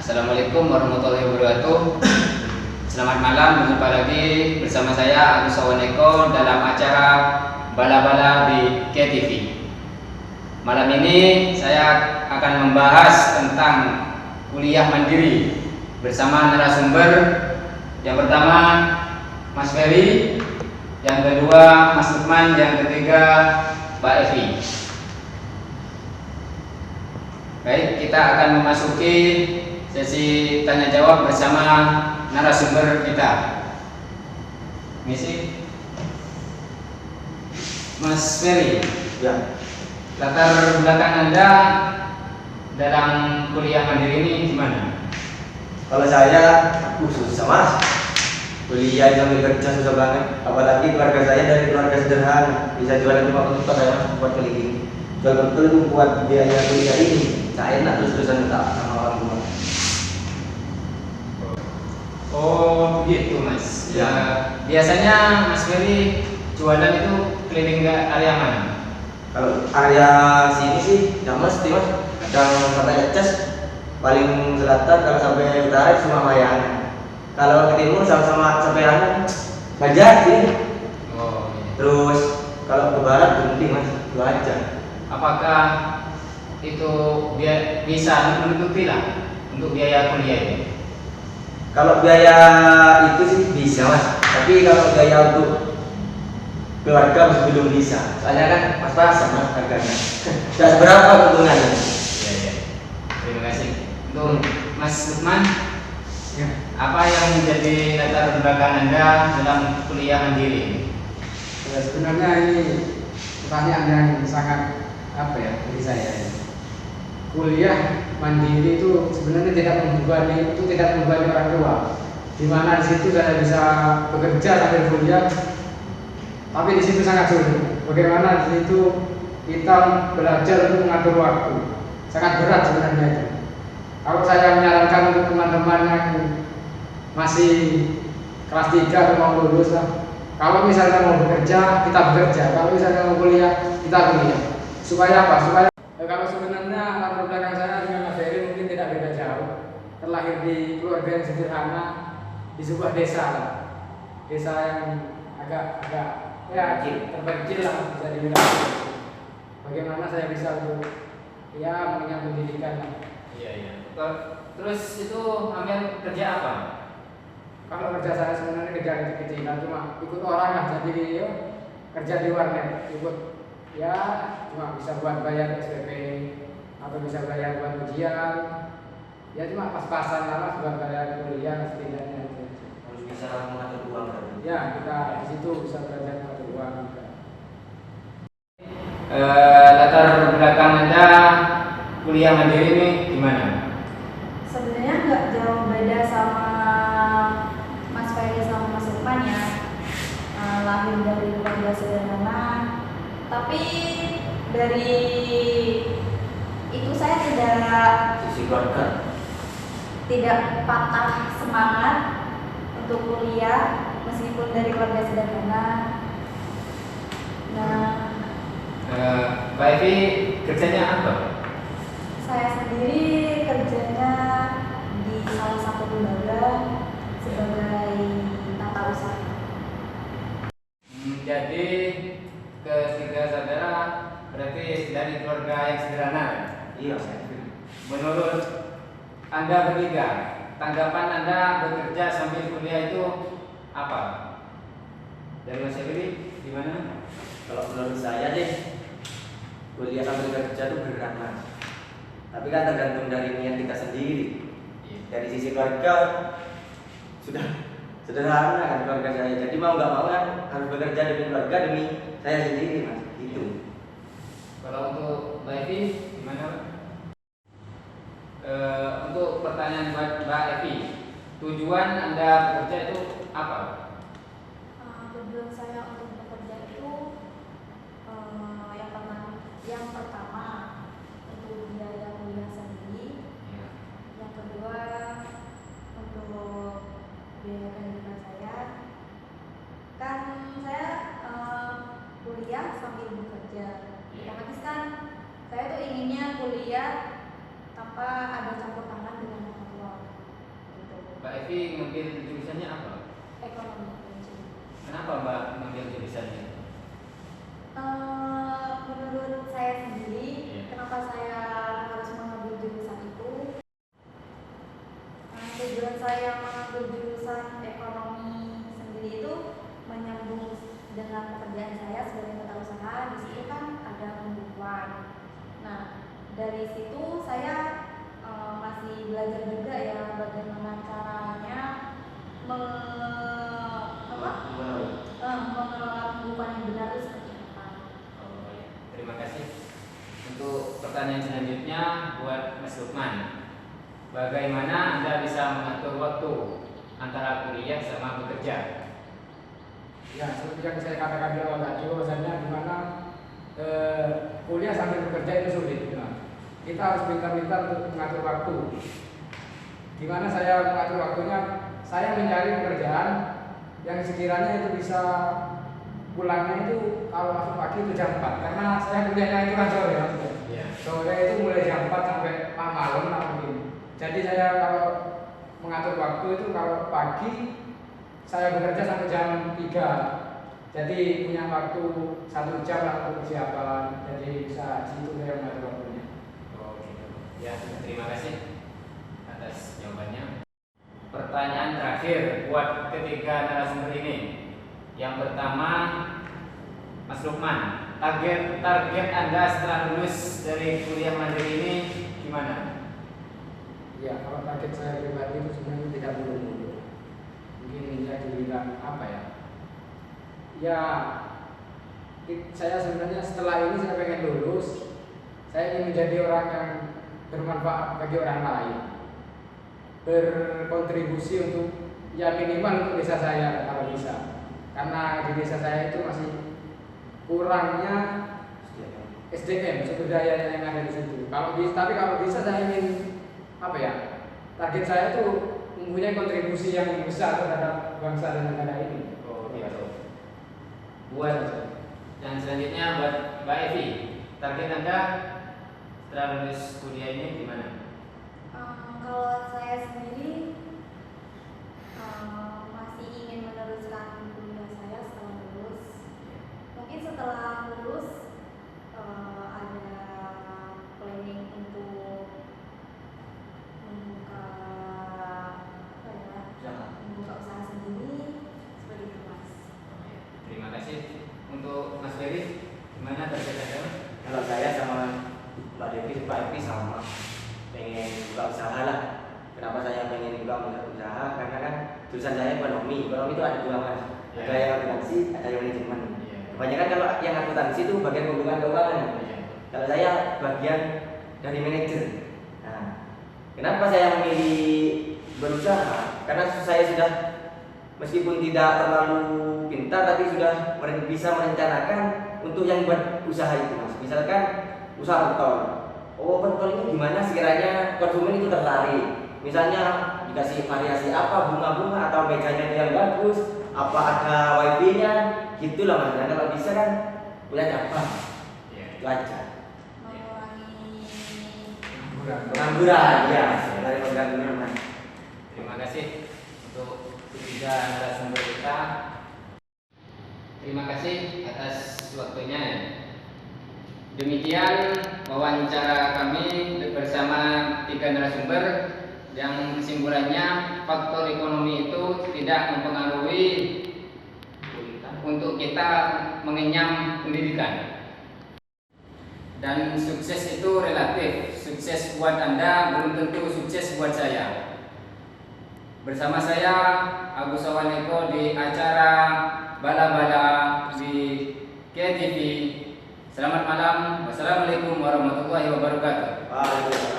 Assalamualaikum warahmatullahi wabarakatuh. Selamat malam, berjumpa lagi bersama saya Agus Sawaneko dalam acara Bala-Bala di KTV. Malam ini saya akan membahas tentang kuliah mandiri bersama narasumber. Yang pertama Mas Ferry, yang kedua Mas Lukman, yang ketiga Mbak Evi. Baik, kita akan memasuki sesi tanya jawab bersama narasumber kita. Misi Mas Ferry, Ya, latar belakang Anda dalam kuliah mandiri ini gimana? kalau saya susah mas, kuliah sambil kerja susah banget. Apalagi keluarga saya dari keluarga sederhana, bisa jualan cuma untuk ya mas, buat keliling. Jual betul itu buat biaya kuliah ini. Saya enak terus-terusan minta sama orang tua. Oh begitu Mas. Ya. Biasanya Mas Ferry jualan itu keliling ke area mana? Kalau area sini sih, ya mesti mas. Kadang sampai Aceh, paling selatan kalau sampai utara cuma Mayang. Kalau ke timur sama-sama sampai Banjar sih. Oh iya. Terus kalau ke barat berhenti mas, itu aja. Apakah itu bisa menutupi lah untuk biaya kuliah ini? Kalau biaya itu sih bisa mas, tapi kalau biaya untuk keluarga masih belum bisa. Soalnya kan pas-pasan mas harganya. Dan berapa keuntungannya? Iya iya. Terima kasih. Untuk Mas Lukman, apa yang menjadi latar belakang Anda dalam kuliah mandiri? Ya, sebenarnya ini pertanyaan yang sangat bagi saya. Kuliah mandiri itu sebenarnya tidak membebani orang tua. Di mana di situ saya bisa bekerja sambil kuliah, tapi di situ sangat sulit. Bagaimana di situ kita belajar untuk mengatur waktu, sangat berat sebenarnya itu. Kalau saya menyarankan untuk teman-teman yang masih kelas 3 atau mau lulus lah, kalau misalnya mau bekerja, kita bekerja. Kalau misalnya mau kuliah, kita kuliah. Supaya apa? Supaya kalau sebenarnya latar belakang saya dengan Mas Ferry mungkin tidak beda jauh. Terlahir di keluarga yang sederhana di sebuah desa lah. Desa yang agak ya terpencil lah bisa dibilang. Bagaimana saya bisa untuk ya mengenyam pendidikan lah. Iya iya. Terus itu ambil kerja apa? Kalau kerja saya sebenarnya kerja kecil-kecilan, cuma ikut orang lah, jadi yo, kerja di warnet, ikut ya cuma bisa buat bayar SPP atau bisa bayar buat ujian, ya cuma pas-pasan lah mas buat bayar kuliah setidaknya itu. Harus bisa mengatur uang berarti. Ya kita di situ bisa belajar mengatur uang juga. Latar belakang Anda kuliah mandiri ini gimana? Sebenarnya nggak jauh beda sama Mas Ferry sama Mas Lukman ya. Lahir dari keluarga sederhana, tapi dari itu saya Sisi keluarga. tidak patah semangat untuk kuliah meskipun dari keluarga sederhana. Nah, Mbak Evi kerjanya apa? saya sendiri kerjanya di salah satu lembaga sebagai tata usaha. Jadi ketiga saudara berarti dari keluarga yang sederhana. Iya. Menurut Anda bertiga, tanggapan Anda bekerja sambil kuliah itu apa? Dari Mas Evi, gimana? Kalau menurut saya deh, kuliah sambil kerja itu berat mas. Tapi kan tergantung dari niat kita sendiri. Dari sisi keluarga sudah sederhana kan keluarga saya. Jadi mau nggak mau kan harus bekerja demi keluarga demi saya sendiri mas. Itu. Kalau untuk Mbak Evi, gimana? Untuk pertanyaan buat Mbak Evi, tujuan Anda bekerja itu apa? Tujuan saya untuk bekerja itu yang pertama untuk biaya kuliah sendiri, Ya. yang kedua untuk biaya pendidikan saya. Kan saya kuliah sambil bekerja, otomatis kan saya tuh inginnya kuliah tanpa ada campur tangan dengan orang tua. Evi ngambil jurusannya apa? Ekonomi manajemen. Kenapa Mbak ngambil jurusannya? Menurut saya sendiri, Iya. kenapa saya harus mengambil jurusan itu? Tujuan saya mengambil jurusan ekonomi sendiri itu menyambung dengan pekerjaan saya sebagai wirausaha. Di situ kan ada pembukuan. Nah, dari situ saya masih belajar juga ya bagaimana caranya mengelola pembukuan yang benar itu seperti apa. Oh, ya. Terima kasih. Untuk pertanyaan selanjutnya buat Mas Lukman. Bagaimana Anda bisa mengatur waktu antara kuliah sama bekerja? Ya, seperti yang saya katakan di awal tadi, bahwasanya di mana kuliah sambil bekerja itu sulit. Nah, kita harus pintar-pintar untuk mengatur waktu. Di mana saya mengatur waktunya, saya mencari pekerjaan yang sekiranya itu bisa pulangnya itu kalau masuk pagi itu jam 4, karena saya kuliahnya itu kan sore maksudnya. Iya. Sore itu mulai jam 4 sampai malam lah mungkin. Jadi saya kalau mengatur waktu itu kalau pagi saya bekerja sampai jam 3. Jadi punya waktu 1 jam lah untuk persiapan. Jadi bisa situ saya mengatur waktunya. Oh, gitu. Ya, terima kasih atas jawabannya. Pertanyaan terakhir buat ketiga narasumber ini. Yang pertama, Mas Lukman, target Anda setelah lulus dari kuliah mandiri ini gimana? Ya, kalau target saya pribadi itu sebenarnya tidak muluk-muluk. Mungkin ya dibilang apa ya? Ya, saya sebenarnya setelah ini saya pengen lulus. Saya ingin menjadi orang yang bermanfaat bagi orang lain, berkontribusi untuk ya minimal untuk desa saya kalau bisa. Karena di desa saya itu masih kurangnya SDM, sumber daya yang ada di situ. Tapi kalau bisa saya ingin apa ya? Target saya itu mempunyai kontribusi yang besar terhadap bangsa dan negara ini. Oh, gitu. Buat yang selanjutnya buat Mbak Evi, target Anda setelah lulus kuliah ini gimana? Kalau saya sendiri masih ingin meneruskan kuliah saya setelah lulus. Mungkin setelah lulus ada planning untuk membuka membuka usaha sendiri seperti itu Mas. Terima kasih. Untuk Mas Ferry, gimana target Anda? Kalau saya sama Mbak Devi, Pak Evi sama pengen buka usaha lah. Kenapa saya pengen buka usaha? Karena kan jurusan saya ekonomi itu ada dua Mas. Ya. Ada yang akuntansi, ada yang manajemen. Ya. Kebanyakan kalau yang akuntansi itu bagian pembukaan keuangan. Ya. Kalau saya bagian dari manajer. Nah, kenapa saya memilih berusaha? Karena saya sudah meskipun tidak terlalu pintar tapi sudah bisa merencanakan untuk yang buat usaha itu Mas. Misalkan usaha pentol. Oh, pentol ini gimana sekiranya konsumen itu tertarik? Misalnya dikasih variasi apa, bunga-bunga atau mejanya yang bagus, apa ada wifi-nya, gitulah Mas. Nah, kalau bisa kan punya cabang. Ya. Itu aja. Mengurangi Pengangguran, ya, dari pengangguran Mas. Terima kasih untuk ketiga narasumber kita. Terima kasih atas waktunya. Demikian wawancara kami bersama 3 narasumber yang kesimpulannya faktor ekonomi itu tidak mempengaruhi untuk kita mengenyam pendidikan. Dan sukses itu relatif. Sukses buat Anda belum tentu sukses buat saya. Bersama saya Agus Sawaneko di acara Bala-Bala di KTV. Selamat malam. Wassalamualaikum warahmatullahi wabarakatuh. Waalaikumsalam.